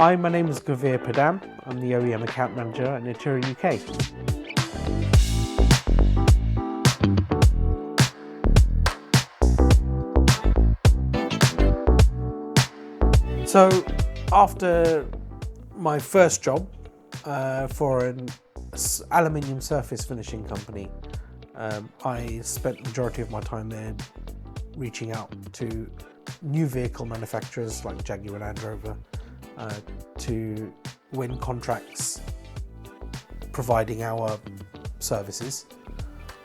Hi, my name is Gurveer Padam. I'm the OEM Account Manager at Niterra UK. So, after my first job for an aluminium surface finishing company, I spent the majority of my time there reaching out to new vehicle manufacturers like Jaguar Land Rover to win contracts providing our services.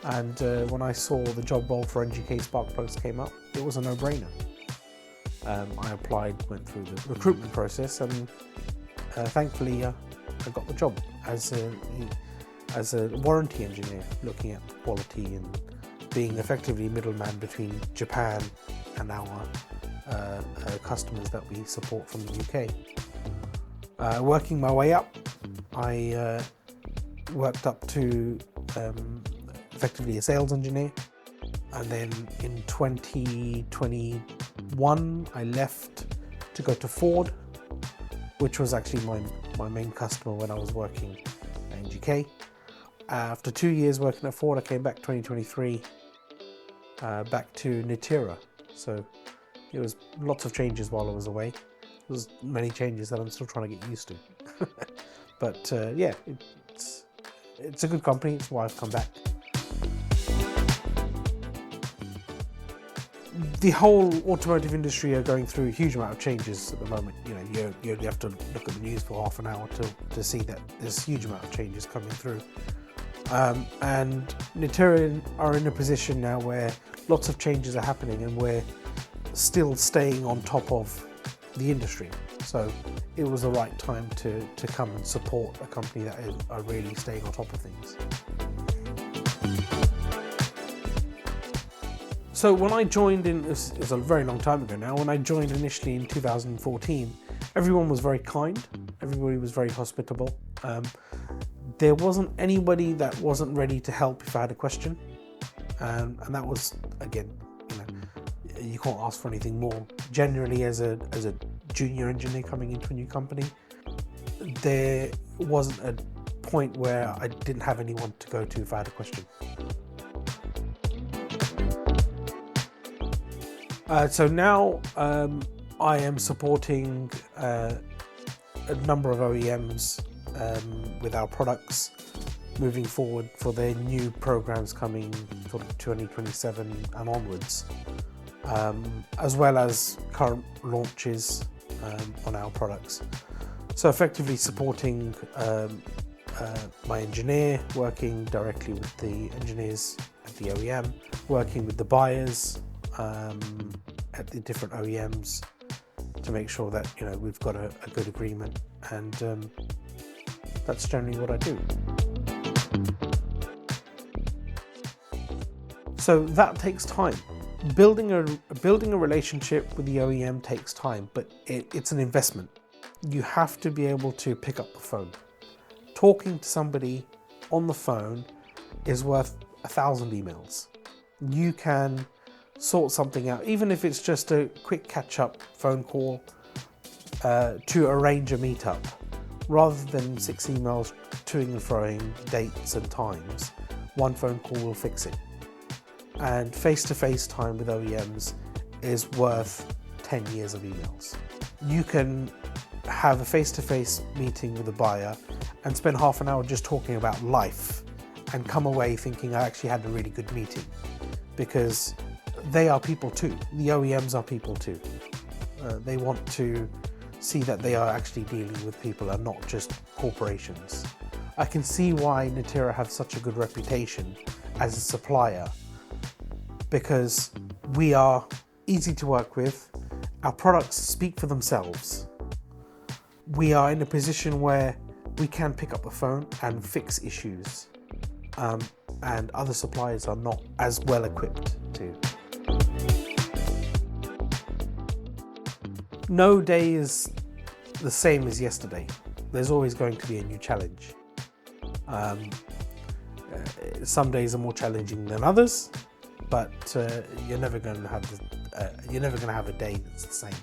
And when I saw the job role for NGK Spark Plugs came up, it was a no-brainer. I applied, went through the recruitment process, and thankfully I got the job as a warranty engineer, looking at quality and being effectively middleman between Japan and our customers that we support from the UK. Working my way up, I worked up to effectively a sales engineer, and then in 2021 I left to go to Ford, which was actually my main customer when I was working at NGK. After 2 years working at Ford, I came back 2023 back to Niterra. So it was lots of changes while I was away. There was many changes that I'm still trying to get used to. But yeah, it's a good company. It's why I've come back. The whole automotive industry are going through a huge amount of changes at the moment. You know, you have to look at the news for half an hour to see that there's a huge amount of changes coming through. And Niterra are in a position now where lots of changes are happening, and we're still staying on top of the industry. So it was the right time to come and support a company that are really staying on top of things. So when I joined it was a very long time ago now, when I joined initially in 2014, everyone was very kind, everybody was very hospitable. There wasn't anybody that wasn't ready to help if I had a question. And that was, again, you can't ask for anything more. Generally, as a junior engineer coming into a new company, there wasn't a point where I didn't have anyone to go to if I had a question. So now I am supporting a number of OEMs with our products moving forward for their new programs coming sort of 2027 and onwards, as well as current launches on our products. So effectively supporting my engineer, working directly with the engineers at the OEM, working with the buyers at the different OEMs to make sure that we've got a good agreement, and that's generally what I do. So that takes time. Building a relationship with the OEM takes time, but it's an investment. You have to be able to pick up the phone. Talking to somebody on the phone is worth 1,000 emails. You can sort something out, even if it's just a quick catch-up phone call to arrange a meetup, rather than 6 emails toing and froing dates and times. One phone call will fix it. And face-to-face time with OEMs is worth 10 years of emails. You can have a face-to-face meeting with a buyer and spend half an hour just talking about life and come away thinking I actually had a really good meeting, because they are people too. The OEMs are people too. They want to see that they are actually dealing with people and not just corporations. I can see why Niterra have such a good reputation as a supplier, because we are easy to work with. Our products speak for themselves. We are in a position where we can pick up the phone and fix issues, and other suppliers are not as well equipped to. No day is the same as yesterday. There's always going to be a new challenge. Some days are more challenging than others, but you're never going to have a day that's the same.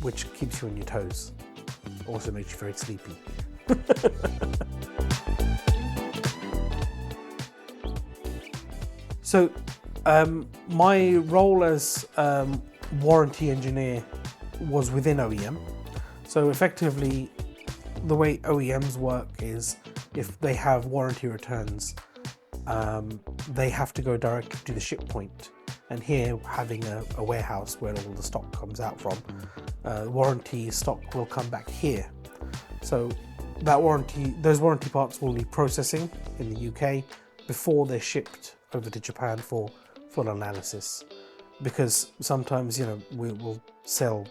which keeps you on your toes. Also makes you very sleepy. So my role as warranty engineer was within OEM. So effectively, the way OEMs work is if they have warranty returns, they have to go directly to the ship point. And here, having a warehouse where all the stock comes out from, warranty stock will come back here. So those warranty parts will need processing in the UK before they're shipped over to Japan for full analysis. Because sometimes, we will sell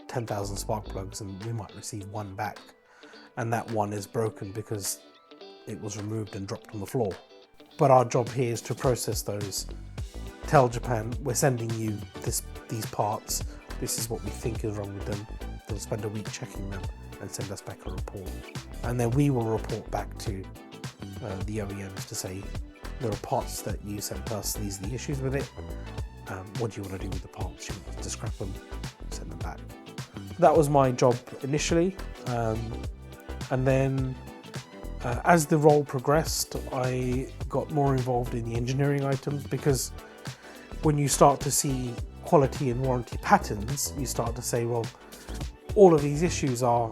10,000 spark plugs and we might receive one back, and that one is broken because it was removed and dropped on the floor. But our job here is to process those, tell Japan, we're sending you these parts, this is what we think is wrong with them. They'll spend a week checking them and send us back a report. And then we will report back to the OEMs to say, there are parts that you sent us, these are the issues with it. What do you want to do with the parts? You want to scrap them, send them back. That was my job initially. And then as the role progressed, I got more involved in the engineering items, because when you start to see quality and warranty patterns, you start to say, well, all of these issues are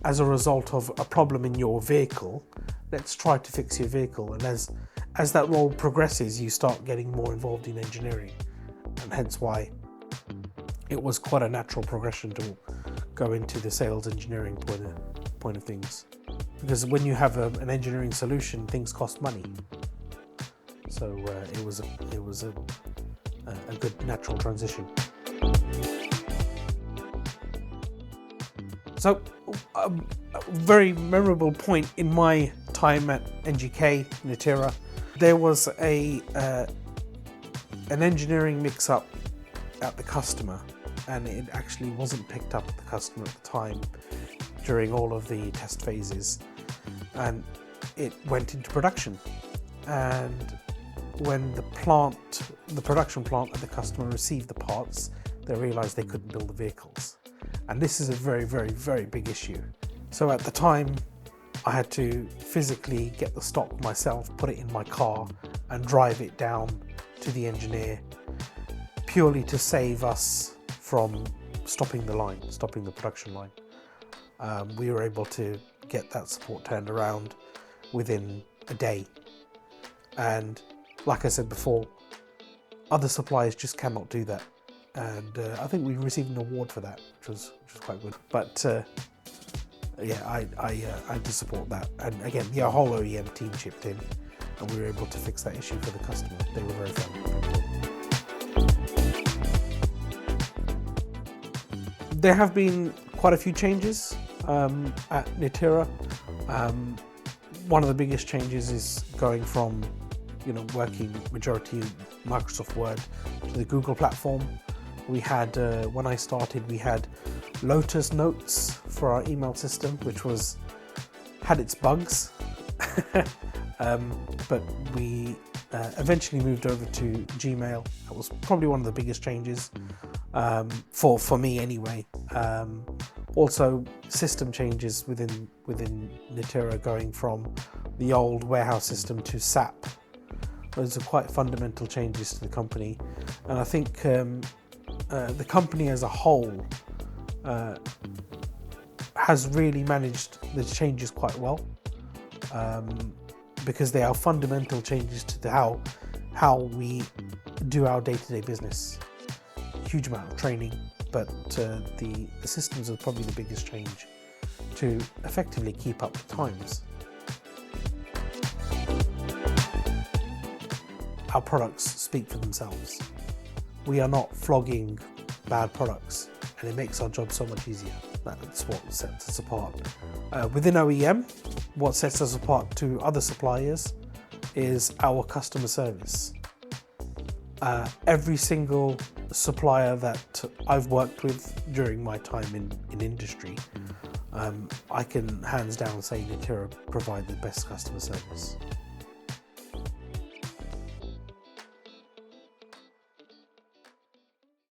as a result of a problem in your vehicle. Let's try to fix your vehicle. And as that role progresses, you start getting more involved in engineering, and hence why it was quite a natural progression to go into the sales engineering point of things. Because when you have an engineering solution, things cost money. So it was a good natural transition. So a very memorable point in my time at NGK, Niterra, there was an engineering mix-up at the customer, and it actually wasn't picked up at the customer at the time during all of the test phases, and it went into production. And when the production plant at the customer received the parts, they realized they couldn't build the vehicles. And this is a very, very, very big issue. So at the time, I had to physically get the stock myself, put it in my car, and drive it down to the engineer, purely to save us from stopping the production line. We were able to get that support turned around within a day. And like I said before, other suppliers just cannot do that. And I think we received an award for that, which was quite good. But yeah, I do support that. And again, the whole OEM team chipped in, and we were able to fix that issue for the customer. They were very friendly. There have been quite a few changes at Niterra. One of the biggest changes is going from working majority Microsoft Word to the Google platform. We had, when I started, we had Lotus Notes for our email system, which had its bugs, but we eventually moved over to Gmail. That was probably one of the biggest changes for me anyway. Also, system changes within Niterra, going from the old warehouse system to SAP. Those are quite fundamental changes to the company, and I think the company as a whole has really managed the changes quite well, because they are fundamental changes to how we do our day-to-day business. Huge amount of training, but the systems are probably the biggest change to effectively keep up with times. Our products speak for themselves. We are not flogging bad products, and it makes our job so much easier. That's what sets us apart. Within OEM, what sets us apart to other suppliers is our customer service. Every single supplier that I've worked with during my time in industry, I can hands down say Niterra provide the best customer service.